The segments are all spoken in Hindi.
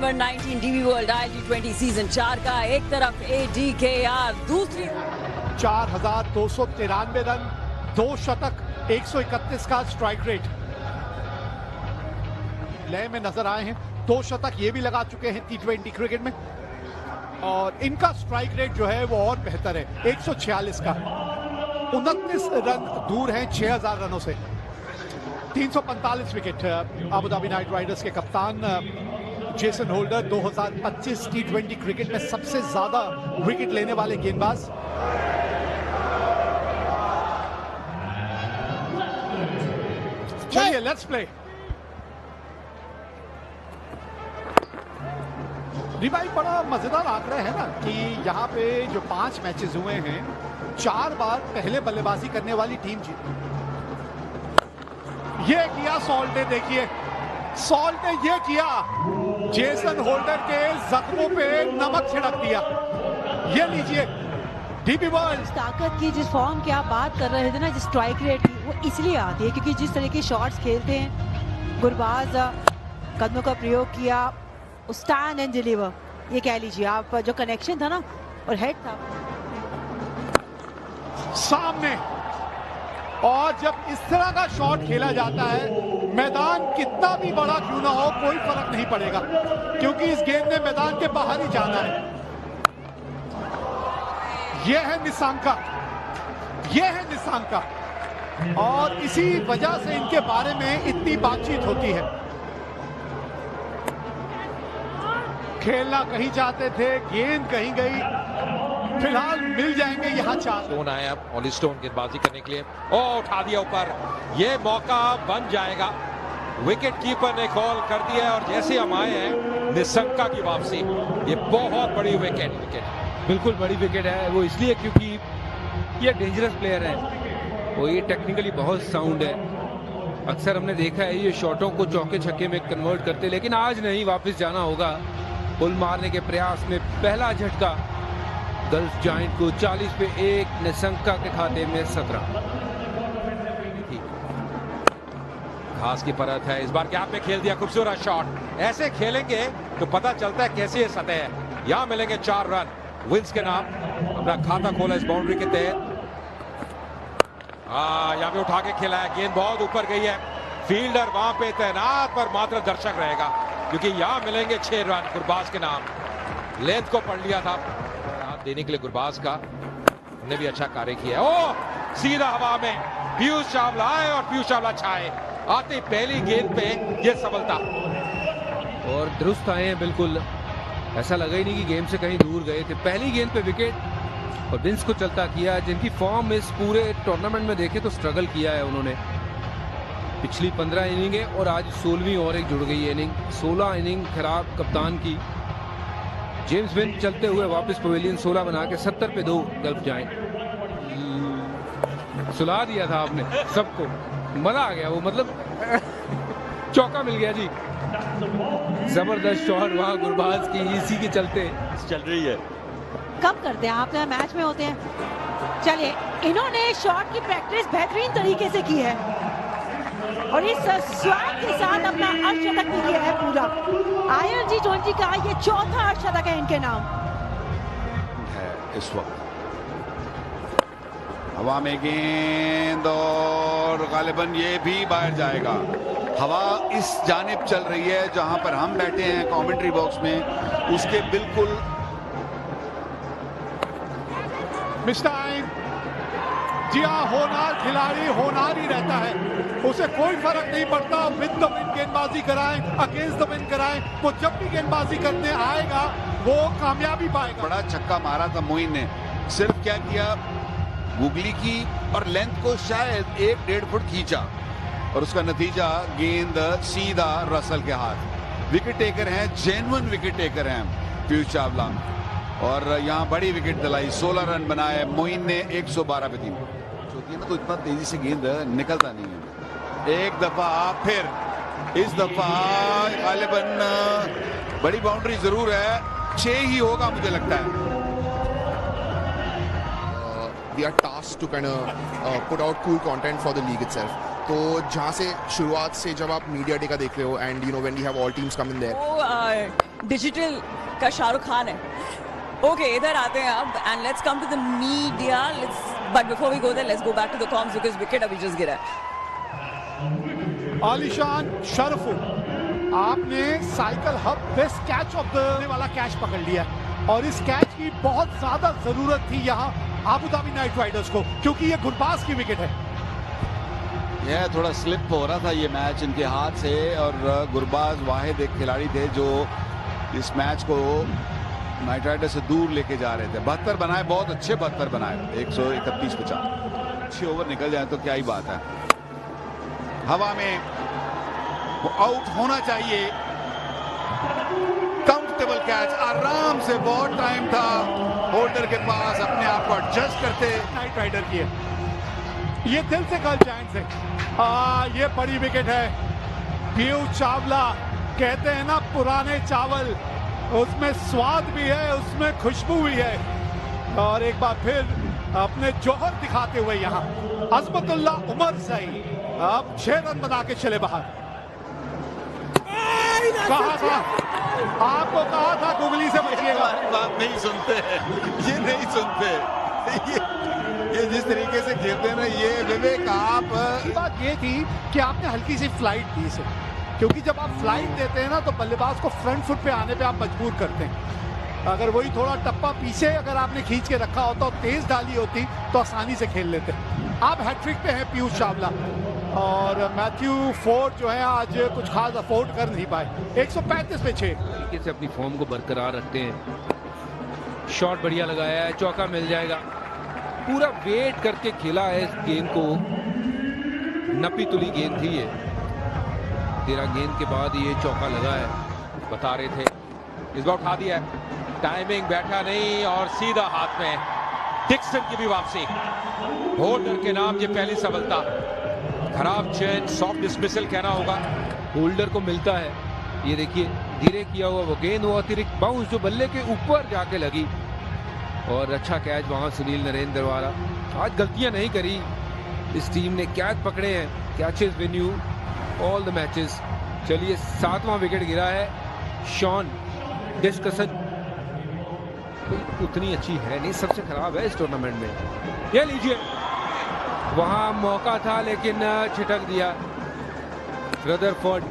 Number 19 dB world ILT20 season 4 का एक तरफ ADKR, दूसरी 4,293 रन, 2 शतक, 131 का स्ट्राइक रेट लय में नजर आए हैं। 2 शतक ये भी लगा चुके हैं T20 क्रिकेट में और इनका स्ट्राइक रेट जो है वो और बेहतर है, 146 का। 29 रन दूर हैं 6,000 रनों से। 345 wicket Abu Dhabi Knight Riders के कप्तान जेसन होल्डर, 2025 T20 क्रिकेट में सबसे ज्यादा विकेट लेने वाले गेंदबाज। चलिए लेट्स प्ले। भाई बड़ा मजेदार आंकड़ा है ना कि यहाँ पे जो 5 मैचेस हुए हैं, 4 बार पहले बल्लेबाजी करने वाली टीम जीती। ये किया सॉल्ट ने, देखिए सॉल्ट ने ये किया, जेसन होल्डर के जख्मों पे नमक छिड़क दिया। ये लीजिए डीबी वर्ल्ड। ताकत की जिस फॉर्म की आप बात कर रहे थे ना, जिस स्ट्राइक रेट की, वो इसलिए आती है क्योंकि जिस तरह के शॉट्स खेलते हैं गुरबाज, कदमों का प्रयोग किया, स्टैंड एंड डिलीवर, ये कह लीजिए आप, जो कनेक्शन था ना और हेड था सामने। और जब इस तरह का शॉट खेला जाता है, मैदान कितना भी बड़ा क्यों ना हो, कोई फर्क नहीं पड़ेगा क्योंकि इस गेंद ने मैदान के बाहर ही जाना है। यह है निशांका, यह है निशांका, और इसी वजह से इनके बारे में इतनी बातचीत होती है। खेलना कहीं चाहते थे, गेंद कहीं गई, फिलहाल मिल जाएंगे यहाँ 4। स्टोन आया ऑली स्टोन गेंदबाजी करने के लिए, और उठा दिया ऊपर, ये मौका बन जाएगा। विकेट कीपर ने कॉल कर दिया है और जैसे हम आए हैं निशंका की वापसी, ये बहुत बड़ी विकेट बिल्कुल बड़ी विकेट है। वो इसलिए क्योंकि ये डेंजरस प्लेयर है और ये टेक्निकली बहुत साउंड है। अक्सर हमने देखा है ये शॉटों को चौके छक्के में कन्वर्ट करते, लेकिन आज नहीं, वापस जाना होगा। पुल मारने के प्रयास में पहला झटका गल्फ जायंट को 40 पे 1, निशंका के खाते में 17। घास की परत है, इस बार गैप में खेल दिया, खूबसूरत शॉट। ऐसे खेलेंगे तो पता चलता है कैसी ये सतह है। यहां मिलेंगे 4 रन विंस के नाम, अपना खाता खोला इस बाउंड्री के तहत। यहां पे उठा के खेला है, गेंद बहुत ऊपर गई है, फील्डर वहां पे तैनात पर मात्र दर्शक रहेगा क्योंकि यहां मिलेंगे 6 रन गुरबाज के नाम। लेंथ को पढ़ लिया था हाथ देने के लिए गुरबाज का, हमने भी अच्छा कार्य किया। ओ सीधा हवा में पीयूष चावला आए और पीयूष चावला छाए, आते पहली गेंद पे ये सफलता। और दुरुस्त आए हैं बिल्कुल, ऐसा लगा ही नहीं कि गेम से कहीं दूर गए थे। पहली गेंद पे विकेट और विंस को चलता किया, जिनकी फॉर्म इस पूरे टूर्नामेंट में देखे तो स्ट्रगल किया है उन्होंने। पिछली 15 इनिंगें और आज 16वीं और एक जुड़ गई इनिंग। 16 इनिंग खराब कप्तान की। जेम्स विन चलते हुए वापस पवेलियन 16 बना के 70 पे 2 गल्फ जायंट। सुला दिया था आपने सबको, मजा आ गया वो, मतलब चौका मिल गया जी। जबरदस्त शॉट वहां गुरबाज की, इसी के चलते चल रही है। कब करते हैं आप, मैच में होते हैं। चलिए, इन्होंने शॉट की प्रैक्टिस बेहतरीन तरीके से की है और इस स्वैग के साथ अपना अर्धशतक भी किया है पूरा। ILT20 का ये 4था अर्धशतक है इनके नाम है इस वक्त। हवा में गेंद और गालिबन ये भी बाहर जाएगा। हवा इस जानिब चल रही है जहां पर हम बैठे हैं कमेंट्री बॉक्स में, उसके बिल्कुल मिस्टाइन। जी हाँ, होनहार खिलाड़ी होनहार ही रहता है, उसे कोई फर्क नहीं पड़ता विद द विन गेंदबाजी कराएं, अगेंस्ट द विन कराएं, वो जब भी गेंदबाजी करने आएगा वो कामयाबी पाएगा। बड़ा छक्का मारा था मोइन ने, सिर्फ क्या किया, गुगली की और लेंथ को शायद 1-1.5 फुट खींचा और उसका नतीजा गेंद सीधा रसल के हाथ। विकेट टेकर हैं, जेन्युइन विकेट टेकर हैं पीयूष चावला, और यहाँ बड़ी विकेट दिलाई। 16 रन बनाए मोइन ने 112 पे 3। होती है ना तो इतना तेजी से गेंद निकलता नहीं है। एक दफा फिर इस दफा गालिबन बड़ी बाउंड्री जरूर है, 6 ही होगा मुझे लगता है। We are tasked to kind of put out cool content for the league itself. तो जहाँ से शुरुआत से जब आप मीडिया डे का देख रहे हो and you know when we have all teams come in there, वो डिजिटल का शाहरुख खान है। ओके, इधर आते हैं अब and let's come to the media. But before we go there let's go back to the comms because wicket अभी जस्ट गिरा है। आलिशान शरफू, आपने cycle hub best catch of the वाला कैच पकड़ लिया और इस कैच की बहुत ज्यादा जरूरत थी यहाँ आबू धाबी नाइट राइडर्स को, क्योंकि ये गुरबाज की विकेट है। यह थोड़ा स्लिप हो रहा था ये मैच इनके हाथ से, और गुरबाज वाहिद एक खिलाड़ी थे जो इस मैच को नाइट राइडर्स से दूर लेके जा रहे थे। 72 बनाए, बहुत अच्छे 72 बनाए, 131 पे 4 अच्छे ओवर निकल जाए तो क्या ही बात है। हवा में वो आउट होना चाहिए। कंफर्टेबल कैच, आराम से, बहुत टाइम था होल्डर के पास अपने आप को एडजस्ट करते। नाइट राइडर की है ये, दिल से कल जायंट्स है। ये बड़ी विकेट है। पीयूष चावला, कहते हैं ना पुराने चावल, उसमें स्वाद भी है, उसमें खुशबू भी है। और एक बार फिर अपने जौहर दिखाते हुए यहाँ अजमतुल्ला उमर सही अब 6 रन बना के चले बाहर। कहा था आपको, कहा था गुगली से बचिएगा। बात नहीं सुनते, ये नहीं सुनते। ये जिस तरीके से खेलते हैं ना, ये विवेक, आप बात ये थी कि आपने हल्की सी फ्लाइट दी इसे, क्योंकि जब आप फ्लाइट देते हैं ना तो बल्लेबाज को फ्रंट फुट पे आने पे आप मजबूर करते हैं। अगर वही थोड़ा टप्पा पीछे अगर आपने खींच के रखा होता और तेज डाली होती तो आसानी से खेल लेते। आप हैट्रिक पे हैं पीयूष चावला, और मैथ्यू फोर्ड जो है आज कुछ खास अफोर्ड कर नहीं पाए। 135 पे 6 तरीके से अपनी फॉर्म को बरकरार रखते हैं। शॉट बढ़िया लगाया है, चौका मिल जाएगा। पूरा वेट करके खेला है इस गेंद को, नपी तुली गेंद थी ये। 13 गेंद के बाद ये चौका लगा है। बता रहे थे इस बार उठा दिया है, टाइमिंग बैठा नहीं और सीधा हाथ में। डिक्सन की भी वापसी, होल्डर के नाम ये पहली सफलता। खराब चेंज, सॉफ्ट डिसमिसल कहना होगा। होल्डर को मिलता है। ये देखिए धीरे किया हुआ वो गेंद, वो अतिरिक्त बाउंस जो बल्ले के ऊपर जाके लगी, और अच्छा कैच वहां सुनील नरेंद्र द्वारा। आज गलतियां नहीं करी इस टीम ने, कैच पकड़े हैं, catches win you all the matches. चलिए 7वां विकेट गिरा है। शॉन डिस्कशन उतनी अच्छी है नहीं, सबसे खराब है इस टूर्नामेंट में। ये लीजिए, वहां मौका था लेकिन छिटक दिया। रदरफोर्ड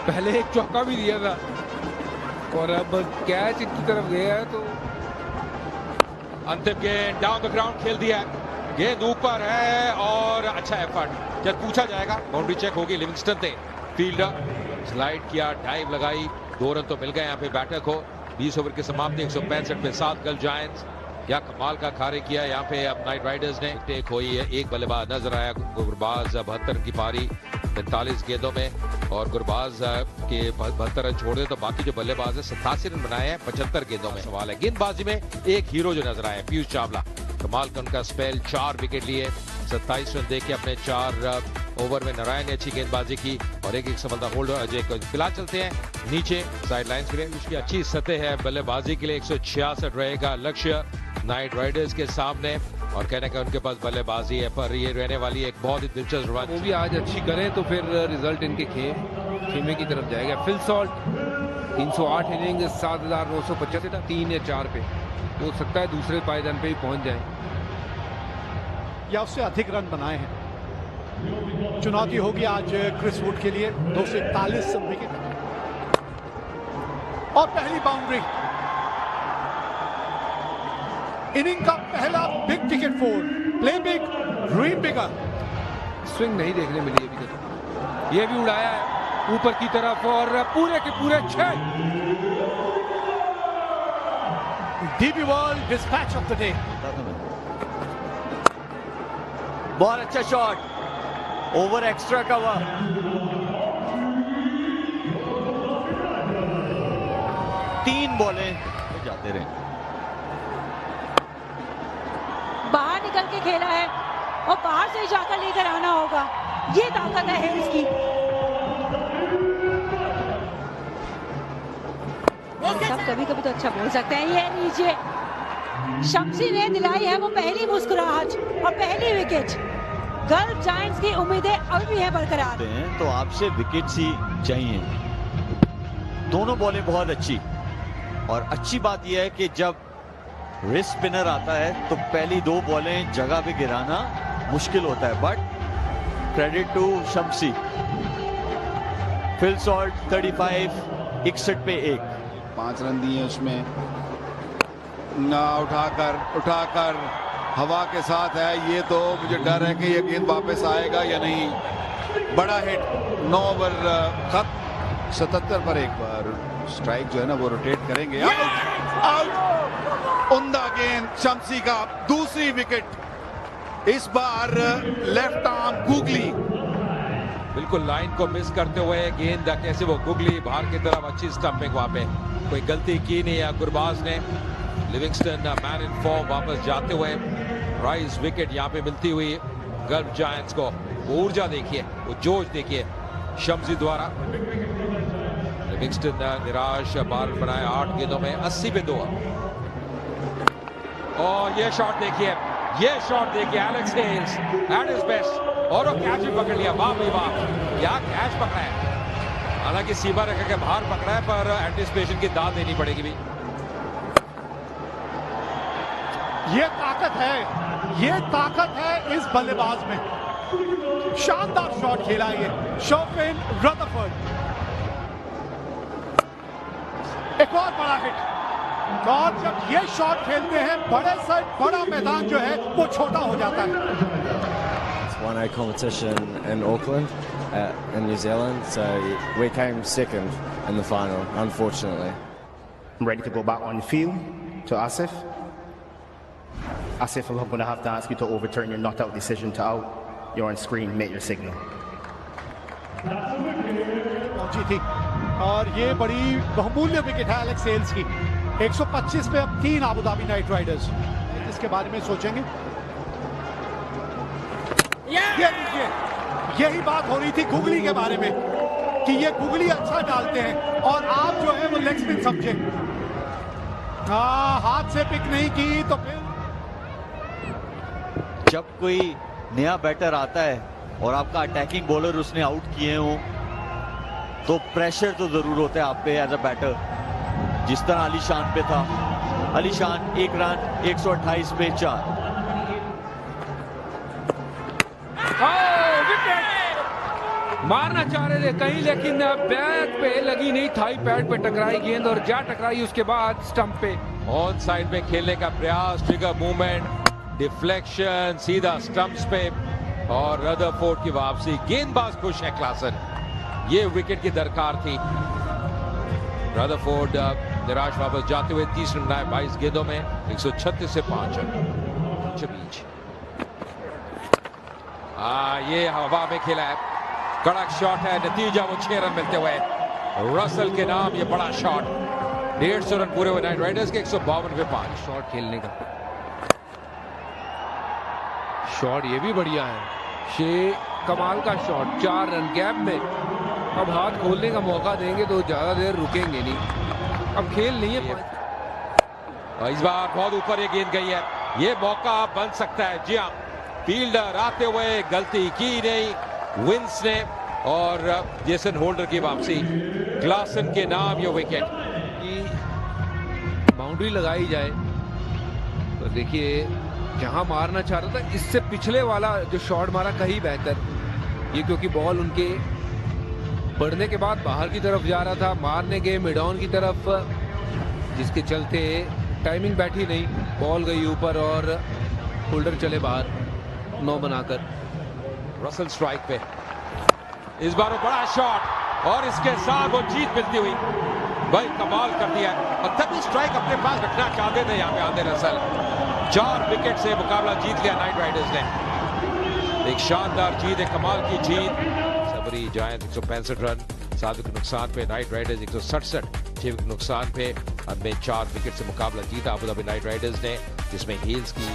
पहले एक चौका भी दिया था और अब कैच इनकी तरफ गया है। तो अंतिम गेंद डाउन द ग्राउंड खेल दिया है, गेंद ऊपर है और अच्छा एफर्ट। जब पूछा जाएगा बाउंड्री चेक होगी। लिविंगस्टन थे फील्डर, स्लाइड किया, डाइव लगाई, 2 रन तो मिल गए यहाँ पे बैटर को। 20 ओवर की समाप्ति, 165 पे 7 गल जायंट्स। क्या कमाल का कार्य किया यहाँ पे अब नाइट राइडर्स ने। टेक हुई है, एक बल्लेबाज नजर आया गुरबाज, 72 की पारी 45 गेंदों में, और गुरबाज के 72 रन छोड़ दे तो बाकी जो बल्लेबाज है 87 रन बनाए हैं 75 गेंदों में। सवाल है गेंदबाजी में एक हीरो जो नजर आया पीयूष चावला, कमाल का उनका स्पेल, 4 विकेट लिए, 27 रन देके अपने 4 ओवर में। नारायण ने अच्छी गेंदबाजी की और एक सफलता होल्डर अजय को। फिलहाल चलते हैं नीचे साइड लाइन के लिए। उसकी अच्छी सतह है बल्लेबाजी के लिए, 166 रहेगा लक्ष्य नाइट राइडर्स के सामने, और कहने का उनके पास बल्लेबाजी है, पर ये रहने वाली एक बहुत ही दिलचस्प शुरुआत। वो भी आज अच्छी करें तो फिर रिजल्ट इनके खेमे की तरफ जाएगा। फिल सॉल्ट 308 इनिंग, 7,975, 3 या 4 पे हो सकता है दूसरे पायदान पे ही पहुंच जाए या उससे अधिक रन बनाए हैं। चुनौती होगी आज क्रिस वुड के लिए। 241 विकेट और पहली बाउंड्री। इनिंग का पहला big wicket for. Play big, dream bigger. Swing नहीं देखने मिली अभी तक। ये भी उड़ाया है ऊपर की तरफ और पूरे के पूरे 6। DB world dispatch of the day. बहुत अच्छा शॉट, ओवर एक्स्ट्रा कवर। तीन बॉलें जाते रहे, बाहर निकल के खेला है और बाहर से जाकर लेकर आना होगा, ये ताकत है इसकी। कभी कभी तो अच्छा बोल सकते हैं। ये नीचे शम्सी ने दिलाई है वो पहली मुस्कुराहट और पहली विकेट। गल्फ जायंट्स की उम्मीदें अभी भी है बरकरार। तो आपसे विकेट्स ही चाहिए। दोनों बॉलें बहुत अच्छी, और अच्छी बात यह है कि जब रिस्ट स्पिनर आता है तो पहली दो बॉलें जगह पे गिराना मुश्किल होता है। But credit to Shamsi, Phil Salt 35, 61 पे 1, 5 रन दिए उसमें ना, उठाकर हवा के साथ है। ये तो मुझे डर है कि ये गेंद वापस आएगा या नहीं। बड़ा हिट, 9 ओवर खत्म, 77 पर 1 बार स्ट्राइक जो है ना वो रोटेट करेंगे। आउट, उम्दा गेंद शम्सी का, दूसरी विकेट। इस बार लेफ्ट आर्म गुगली, बिल्कुल लाइन को मिस करते हुए गेंद कैसे वो गुगली बाहर की तरफ, अच्छी स्टंपिंग। वहां पे कोई गलती की नहीं है गुरबाज ने। लिविंगस्टन मैन इन फॉर्म वापस जाते हुए, राइज विकेट यहाँ पे मिलती हुई गल्फ जायंट्स को। ऊर्जा देखिए, वो जोश देखिए शम्सी द्वारा। लिविंगस्टन निराश, बार बनाए 8 गेंदों में 80 पे 2। और ये शॉट देखिए, Alex Hales at his best, और वो कैच भी पकड़ लिया। वाह भाई वाह, क्या कैच पकड़ा है। हालांकि सीमा रेखा के बाहर पकड़ा है, पर एंटिसिपेशन की दाद देनी पड़ेगी भी। ये ताकत है इस बल्लेबाज में। शानदार शॉट खेला ये शोफिन रदरफोर्ड। एक और बड़ा हिट, और जब ये शॉट खेलते हैं बड़ा मैदान जो है वो छोटा हो जाता है। 1A competition in Auckland, in New Zealand, so we came second in the final, unfortunately. I'm ready to go back on the field to Asif. Asif, I'm going to have to ask you to overturn your not out decision to out. You're on screen, make your signal. पहुंची थी, और ये बड़ी बहुमूल्य विकेट है एलेक्स हेल्स की। 125 पे अब 3 अबू धाबी नाइट राइडर्स, इसके बारे में सोचेंगे। ये देखिए, यही बात हो रही थी गुगली के बारे में कि ये गुगली अच्छा डालते हैं, और आप जो है वो लेग स्पिन समझे। हाथ से पिक नहीं की तो फिर जब कोई नया बैटर आता है और आपका अटैकिंग बॉलर उसने आउट किए हो तो प्रेशर तो जरूर होता है आप पे एज अ बैटर। जिस तरह अली शान पे था, अली शान 1 रन 128 पे 4। मारना चाह रहे थे कहीं, लेकिन बैट पे लगी नहीं, थाई पैड पे टकराई गेंद, और जा टकराई उसके बाद स्टंप पे। ऑन साइड में खेलने का प्रयास, ट्रिगर मूवमेंट, डिफ्लेक्शन, सीधा स्टंप्स पे, और रदरफोर्ड की वापसी। गेंदबाज खुश है क्लासन, ये विकेट की दरकार थी। रदरफोर्ड निराश वापस जाते हुए 30 रन बनाए 22 गेंदों में, 136 से 5 रन। ये हवा में खेला है, कड़क शॉट है, नतीजा वो 6 रन मिलते हुए रसल के नाम। ये बड़ा शॉट, 150 रन पूरे हुए नाइट राइडर्स के, 152 पे 5। शॉट खेलने का शॉट ये भी बढ़िया है, कमाल का शॉट, 4 रन गैप में। अब हाथ खोलने का मौका देंगे तो ज्यादा देर रुकेंगे नहीं, अब खेल नहीं है। इस बार बहुत ऊपर ये गेंद गई है, ये मौका बन सकता है। जी हाँ, फील्डर आते हुए गलती की नहीं विंस ने, और जेसन होल्डर की वापसी। क्लासन के नाम ये विकेट की बाउंड्री लगाई जाए तो देखिए जहां मारना चाह रहा था, इससे पिछले वाला जो शॉट मारा कहीं बेहतर। ये क्योंकि बॉल उनके बढ़ने के बाद बाहर की तरफ जा रहा था, मारने गए मिड ऑन की तरफ, जिसके चलते टाइमिंग बैठी नहीं, बॉल गई ऊपर और होल्डर चले बाहर 9 बनाकर। रसल स्ट्राइक पे, इस बार वो बड़ा शॉट, और इसके साथ वो जीत मिलती हुई। भाई कमाल कर दिया, और तभी स्ट्राइक अपने पास रखना चाहते थे यहाँ पे आंदे रसल। 4 विकेट से मुकाबला जीत लिया नाइट राइडर्स ने। एक शानदार जीत, एक कमाल की जीत। सबरी जायंट 165 रन, 7 विकेट नुकसान पे। नाइट राइडर्स 167, 6 विकेट नुकसान पे। अब में 4 विकेट से मुकाबला जीता अबू धाबी नाइट राइडर्स ने, जिसमें हेल्स की